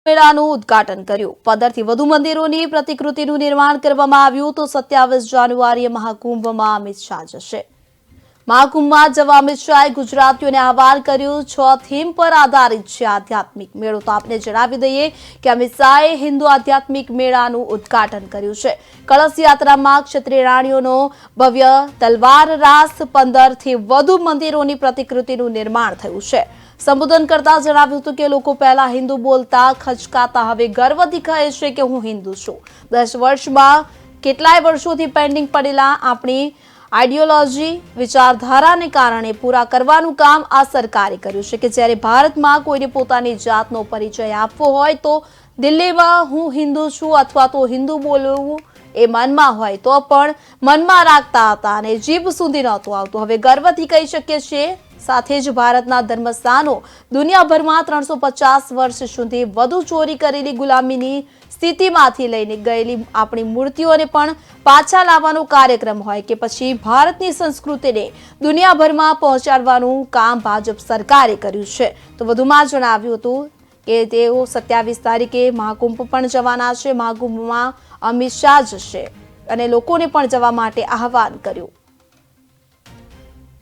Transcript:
મેળાનું ઉદ્ઘાટન કર્યું। 15થી વધુ મંદિરોની પ્રતિકૃતિનું નિર્માણ કરવામાં આવ્યું તો 27 જાન્યુઆરીએ મહાકુંભમાં અમિત શાહ જશે। મહાકુંભમાં જવા અમિત શાહે ગુજરાતીઓને આહવાન કર્યું। 6 થીમ પર આધારિત છે આધ્યાત્મિક મેળો। તો આપને જણાવી દઈએ કે અમિત શાહે હિન્દુ આધ્યાત્મિક મેળાનું ઉદ્ઘાટન કર્યું છે। કળશ યાત્રામાં ક્ષત્રિય રાણીઓનો ભવ્ય તલવાર રાસ, 15થી વધુ મંદિરોની પ્રતિકૃતિનું નિર્માણ થયું છે। સંબોધન કરતા જણાવ્યું હતું કે લોકો પહેલા હિન્દુ બોલતા ખચકાતા હવે ગર્વથી કહે છે કે હું હિન્દુ છું। 10 વર્ષમાં કેટલાય વર્ષોથી પેન્ડિંગ પડેલા આપણી આઈડિયોલોજી વિચારધારાને કારણે પૂરા કરવાનું કામ આ સરકારે કર્યું છે કે જ્યારે ભારતમાં કોઈને પોતાની જાતનો પરિચય આપવો હોય તો દિલ્હીમાં હું હિન્દુ છું અથવા તો હિન્દુ બોલવું એ મનમાં હોય તો પણ મનમાં રાખતા હતા અને જીભ સુધી નહોતું આવતું। હવે ગર્વથી કહી શકીએ છીએ। સાથે જ ભારતના ધર્મસ્થાનો દુનિયાભરમાં 350 વર્ષ સુધી વધુ ચોરી કરેલી ગુલામીની સ્થિતિમાંથી લઈને ગયેલી આપણી મૂર્તિઓને પણ પાછા લાવવાનો કાર્યક્રમ હોય કે પછી ભારતની સંસ્કૃતિને દુનિયાભરમાં પહોંચાડવાનું કામ ભાજપ સરકારે કર્યું છે। તો વધુમાં જણાવ્યું હતું કે તેઓ 27 તારીખે મહાકુંભ પણ જવાના છે। મહાકુંભમાં અમિત શાહ જશે અને લોકોને પણ જવા માટે આહવાન કર્યું।